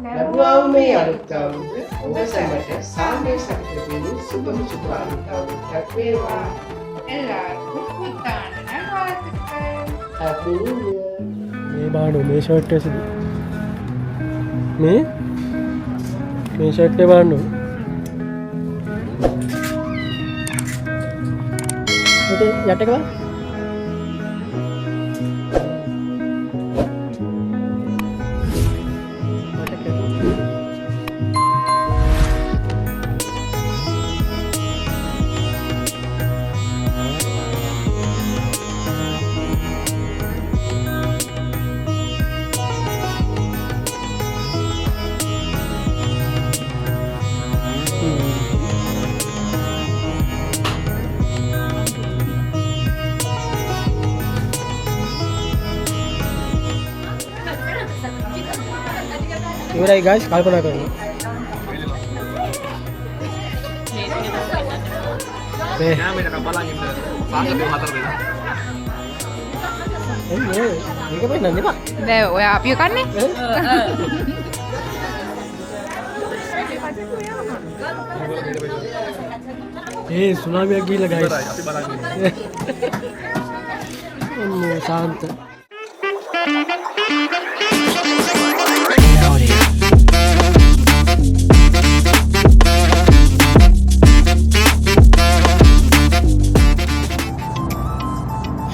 ලැබුවා මේ අලුත් අවුරුද්ද ඔබ සැමට සාමය සතුටින් සුබම සුභාරම්භයක් වේවා. எல்லாருக்கும் புத்தாண்டு நல்வாழ்த்துக்கள். Happy New Year. මේ බාඩු මේ ෂර්ට් එක සිදු මේ ෂර්ට් එක බලන්න යට එක බලන්න ඉවරයි ගයිස් කල්පනා කරන්න මේ මේක පෙන්නන්න එපා දැන් ඔයා අපිව කන්නේ? ඒ සුනාමියක් ගිහිල්ලා ගයිස් ඔන්න ශාන්ත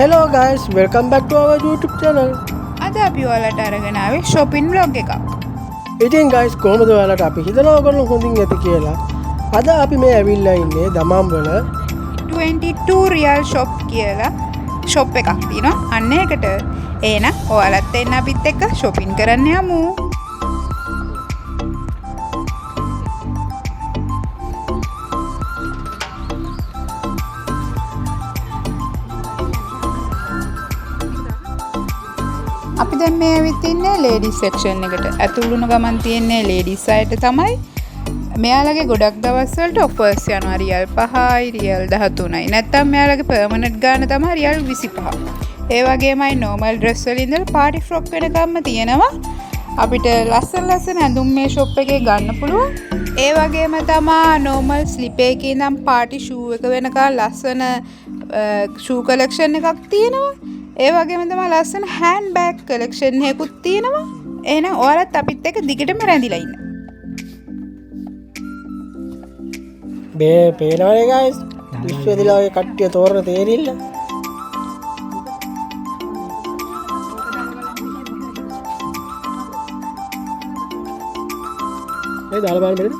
Hello guys, welcome back to our YouTube channel. අද අපි ඔයාලට අරගෙන ආවේ shopping vlog එකක්. ඉතින් guys කොහොමද ඔයාලට අපි හිතනවා ඔයගොල්ලෝ හොඳින් ඇති කියලා. අද අපි මේ ඇවිල්ලා ඉන්නේ දමම් වල 22 real shop කියලා shop එකක් තියෙනවා. අන්න ඒකට එහෙනම් ඔයාලත් එන්න අපිත් එක්ක shopping කරන්න යමු. අපි දැන් මේ ඇවිත් ඉන්නේ ladies section එකට. ඇතුළු වුණ ගමන් තියෙන්නේ ladies අයට තමයි. මෙයාලගේ ගොඩක් දවස් වලට offers යනවා රියල් 5යි රියල් 13යි. නැත්තම් මෙයාලගේ permanent ගාන තමයි රියල් 25. ඒ වගේමයි normal dress වල ඉඳලා party frock වෙනකම්ම තියෙනවා. අපිට ලස්සන ඇඳුම් මේ shop එකේ ගන්න පුළුවන්. ඒ වගේම තමයි normal slip එකේ ඉඳන් party shoe එක වෙනකන් ලස්සන shoe collection එකක් තියෙනවා. ඒ වගේම තමයි ලස්සන hand bag collection එකකුත් තියෙනවා. එහෙනම් ඔයාලත් අපිත් එක්ක දිගටම රැඳිලා ඉන්න. මේ පේනවනේ guys විශ්වවිද්‍යාලයේ කට්ටිය තෝරන තේරිල්ල. ඒ දාලා බලන්න බැරිද?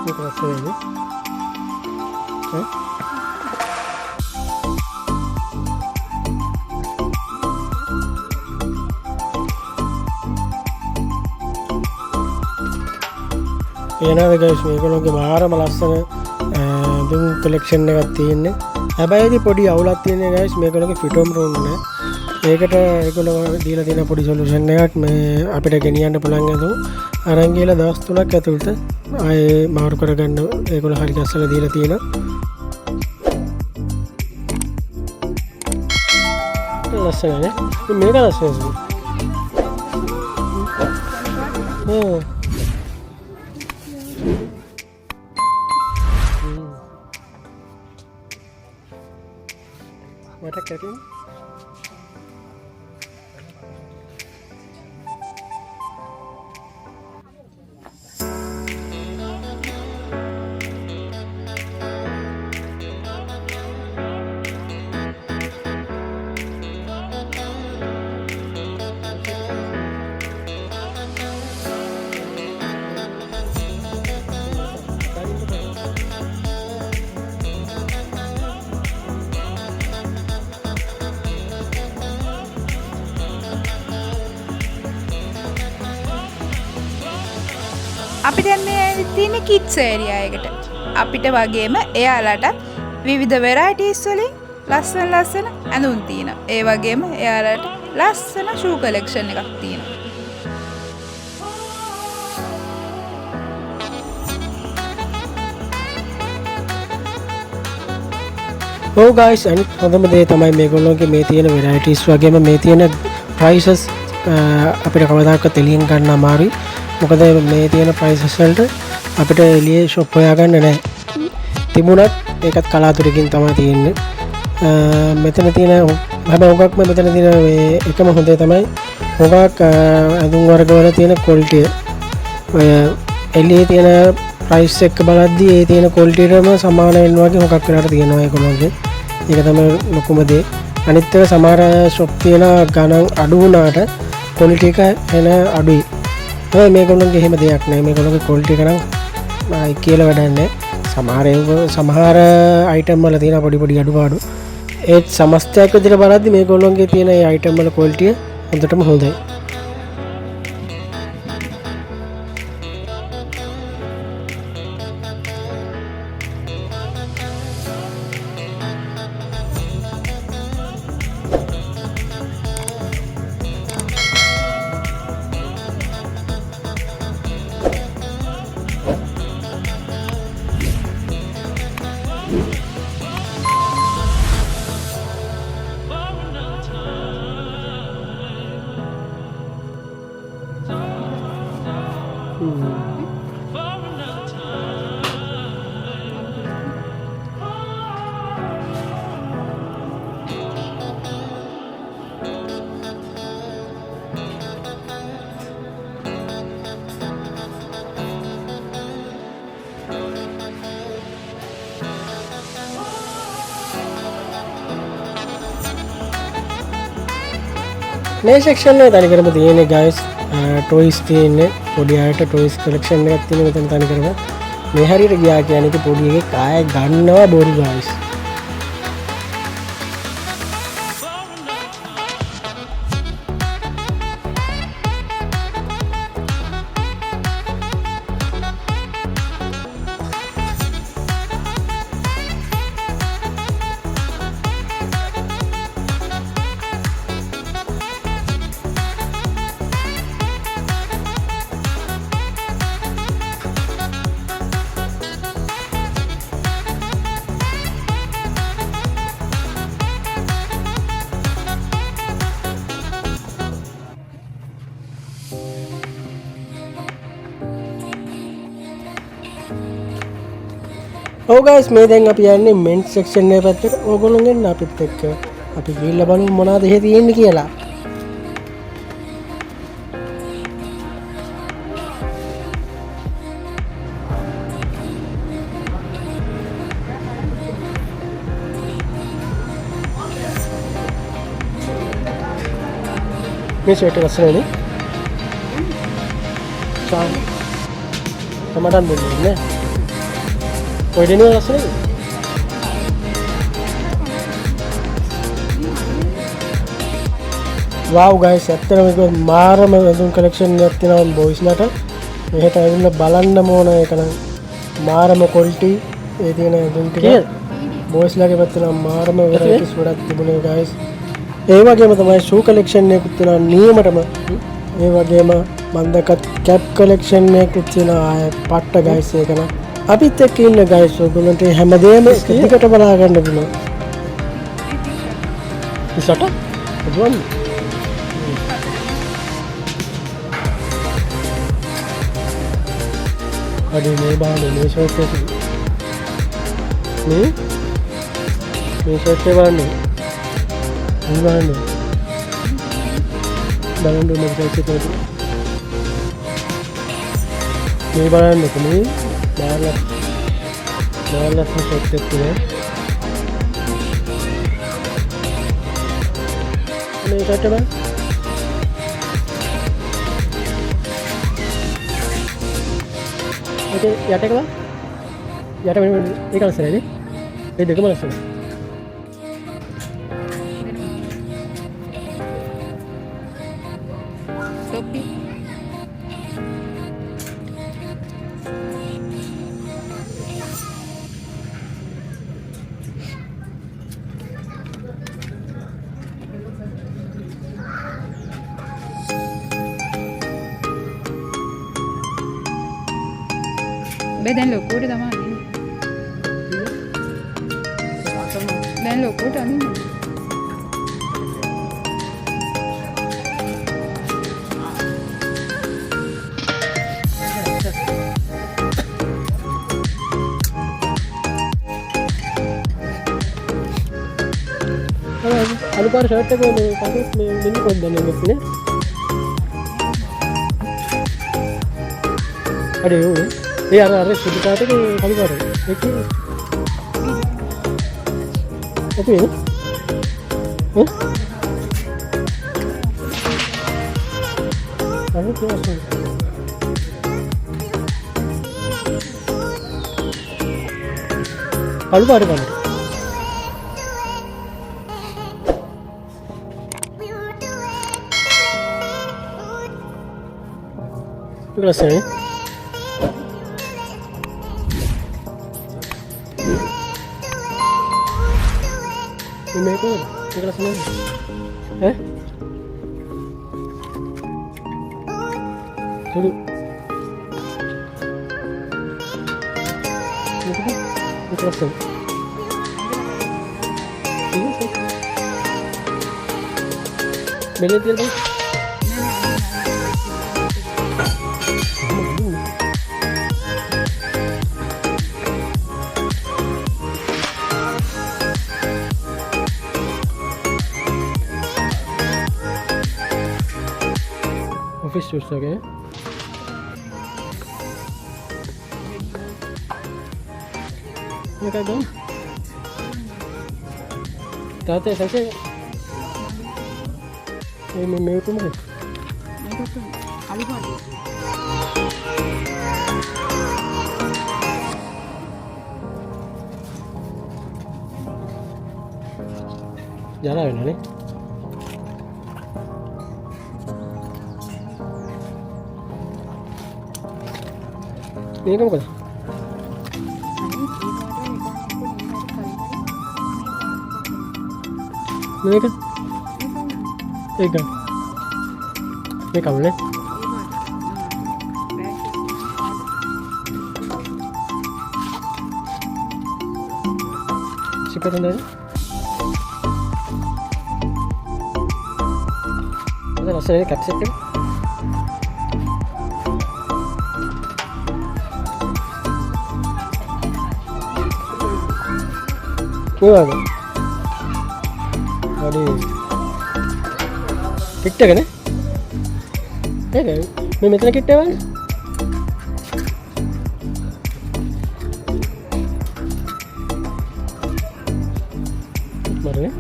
මේක රසන්නේ. එනවාද ගයිස් මේගොල්ලෝගේ මාරම ලස්සන දුම් කලෙක්ෂන් එකක් තියෙන්නේ. හැබැයි ඉතින් පොඩි අවුලක් තියෙනවා ගයිස් මේගොල්ලෝගේ ෆිටෝම් රූම් නේ. ඒකට ඒගොල්ලෝ දීලා තියෙන පොඩි සොලියුෂන් එකක් මේ අපිට ගෙනියන්න පුළුවන් ඇතුළු අරන් ගිහලා දවස් 3ක් ඇතුළත ආයේ මාරු කරගන්න ඒගොල්ලෝ හරි ගැස්සලා දීලා තියෙනවා. ලස්සනනේ. මේක ලස්සනයි. What a cutting. අපි දැන් මේ ඇවිත් ඉන්නේ kids area එකට. අපිට වගේම එයාලට විවිධ varieties වලින් ලස්සන ඇඳුම් තියෙනවා. ඒ වගේම එයාලට ලස්සන shoe collection එකක් තියෙනවා. ඔව් ගයිස් අනිත් හොඳම දේ තමයි මේගොල්ලෝගේ මේ තියෙන වෙරයිටිස් වගේම මේ තියෙන ප්‍රයිසස් අපිට කවදාකවත් එළියෙන් ගන්න අමාරුයි. මොකද මේ තියෙන ප්‍රයිසස් වලට අපිට එළියේ ෂොප් හොයාගන්න නැහැ. තිබුණත් ඒකත් කලාතුරකින් තමයි තියෙන්නේ. මෙතන තියෙන හැබැයි උගක්ම මෙතන තියෙන මේ එකම හොඳේ තමයි උගක් ඇඳුම් වර්ගවල තියෙන ක්වොලිටි. ඔය එළියේ තියෙන ප්‍රයිස් එක බලද්දී ඒ තියෙන ක්වොලිටියටම සමාන වෙනවා වගේ මොකක් වෙලාට තියෙනවා ඒගොල්ලෝගේ. ඒක තමයි ලොකුම දේ. අනිත් එක සමහර ෂොප් තියෙන ගණන් අඩු වුණාට ක්වොලිටි එක එන අඩුයි. හැබැයි මේගොල්ලෝගේ එහෙම දෙයක් නැහැ. මේගොල්ලෝගේ ක්වොලිටි එක නම් කියලා වැඩක් නැහැ. සමහර අයිටම් වල තියෙන පොඩි අඩුපාඩු. ඒත් සමස්තයක් විදිහට බලද්දී මේගොල්ලෝගේ තියෙන ඒ අයිටම් වල ක්වොලිටිය හොඳටම හොඳයි. මේ සෙක්ෂන් එක තනිකරම තියෙන්නේ ගයිස් ටොයිස් තියෙන්නේ පොඩි අයට ටොයිස් කලෙක්ෂන් එකක් තියෙන මෙතන තනිකරම මේ හරියට ගියා කියන්නේ පොඩි එකේ කාය ගන්නවා බොරු ගයිස්. ඔව් ගයිස් මේ දැන් අපි යන්නේ මෙන්ස් සෙක්ෂන් එක පැත්තට. ඕගොල්ලෝ එන්න අපිත් එක්ක. අපි ගිහිල්ලා බලමු මොනවද එහෙ තියෙන්නේ කියලා. මේ ෂර්ට් එක ලස්සනනේ. සමහරක් දෙන්නේ නේ. ඔය දෙන්නේ ලස්සනද? wow guys ඇත්තටම මේක මාරම ඇඳුම් කලෙක්ෂන් එකක් තියෙනවා බොයිස්ලට. මෙහෙට ඇවිල්ලා බලන්න ඕන ඒක නම් මාරම ක්වොලිටි ඒ තියෙන ඇඳුම් ටික. බොයිස්ලගේ පැත්තට මාරම වෙරයිටිස් ගොඩක් තිබුණේ guys. ඒ වගේම තමයි ෂූ කලෙක්ෂන් එකකුත් තියෙනවා නියමටම. ඒ වගේම මම දැක්කත් කැප් කලෙක්ෂන් එකකුත් තියෙනවා ආය පට්ට guys ඒක නම්. අපිත් එක්ක ඉන්න guys ඔයගොල්ලන්ට හැමදේම දිගට බලා ගන්න පුළුවන්. ඉස්සට දුවන්න. අද මේ බානේ මේ ෂර්ට් එක. මේ ෂර්ට් එක බලන්න. මේ බලන්න. බලන්න මේ ෂර්ට් එක. මේ බලන්න කොහේ Malas nih set ya. Ini kata bang. Oke, ya teh bang. Ya teh ini kalau saya ini, ini deket mana sih? දැන් ලොකුවට තමයි දැන් ලොකුට අනින්න. අලු පාර ෂර්ට් එක මේ කවුරුත් මේ දෙන්න පොඩ්ඩක් නෙමෙයි. අර ඒ අර සුදු පාටක කළු පාට. ඒක අපි අර කිව්වා කළු පාට බලන්න. ලස්සනයි. මේක ලස්සනයි. ඈ? සුදු. මේක ලස්සනයි. මෙලෙ තියලා office shoes okay මේක ගන්න තාත්තේ සැකේ මේ කොහොමද මේකට අලු පාට. ජාලා වෙනනේ මේක මොකද මේක ඒක මේක අවුලේ සිපරනේ අද රසයේ කැප්සෙට් එක කොහොමද හරි කිට් එකනේ ඒක මේ මෙතන කිට් එක වань මරනේ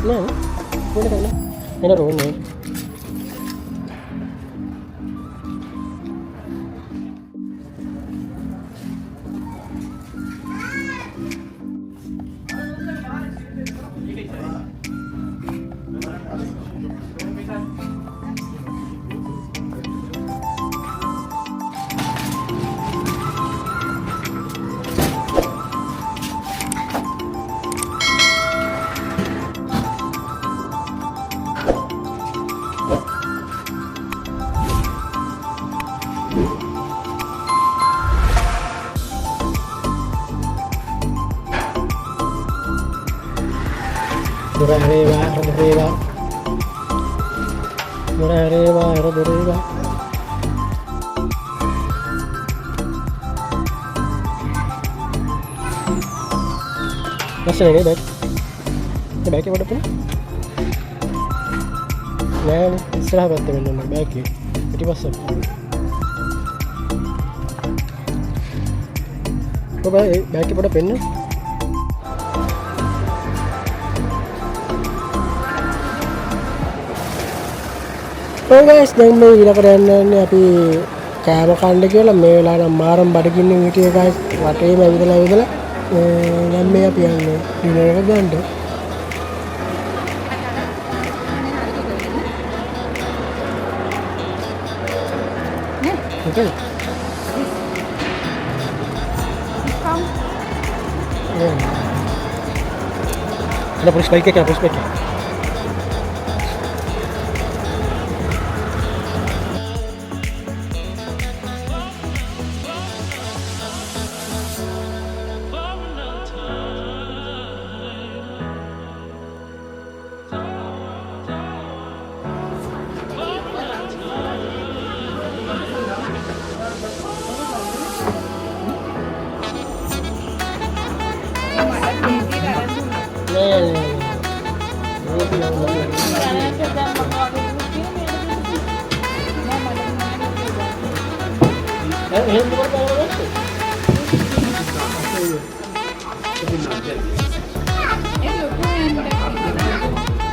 නෑ මොන කරන්නේ එන රෝන්නේ Doreva. Masih lagi baik. Ini baiknya pada pun. Nah, serah buat teman-teman baik ya. Jadi masuk. Coba baiknya pada pen. ඔය ගයිස් දැන් මේ ඊළඟට යන්නේ අපි කෑම කන්න කියලා මේ වෙලාවට මාරම් බඩගින්නෙන් හිටියේ ගයිස් වටේම ඇවිදලා දැන් මේ අපි යන්නේ ඩිනර් එක ගන්න. Okay. Ada push bike kan, push bike.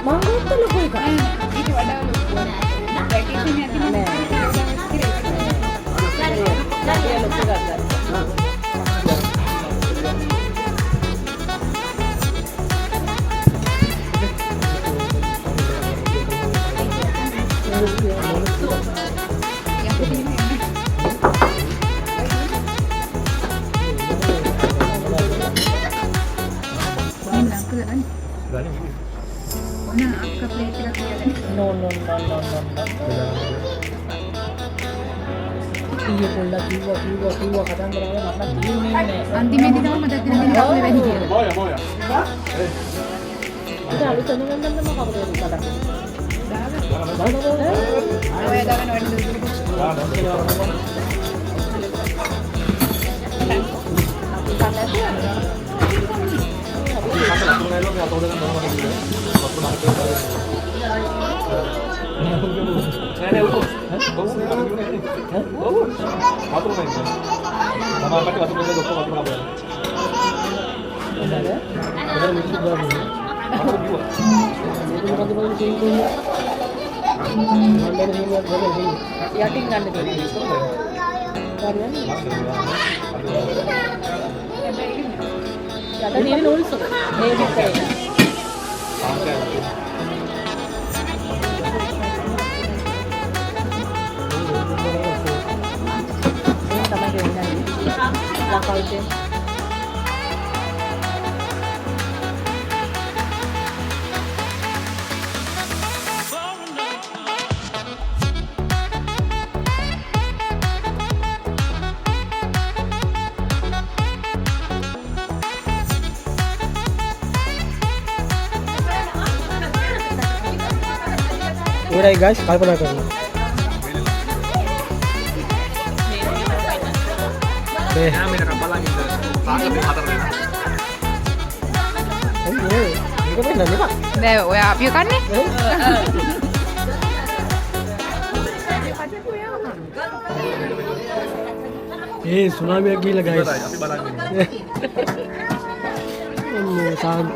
මංගොත් ලොකු එකක්. ඊට වඩා ලොකු. පැකේජ් එකේ කිව්වා කතන්දර වල මම තීන්නේ නැහැ. අන්තිමේදී තමයි මතක් වෙන දේ කකුල වැඩි කියලා. ඒක අලුත් සඳහන් නම් මම කවුරුද කතා කරන්නේ. ඔය දාගෙන වැඩි යටින් ගන්න දෙන්නේ. යට තියෙන නූල් සොර. මේ පිටේ. ඉවරයි guys කල්පනා කරන්න. දැන් ඔය අපි කන්නේ ඒ සුනාමියක් ගිහිල්ලා guys. අපි බලන්නේ. සාන්ත.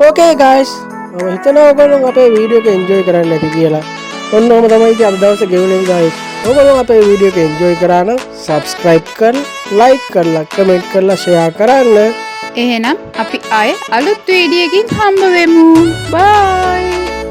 Okay guys, මම හිතනවා ඔයගොල්ලෝ අපේ වීඩියෝ එක එන්ජොයි කරන්න ඇති කියලා. ඔන්න ඔහම තමයි ඉතින් අද දවසේ ගෙවුනේ guys. ඔයගොල්ලෝ අපේ වීඩියෝ එක එන්ජොයි කරා නම් subscribe කරලා, like කරලා, comment කරලා, share කරන්න. එහෙනම් අපි ආයේ අලුත් වීඩියෝ එකකින් හම්බ වෙමු. bye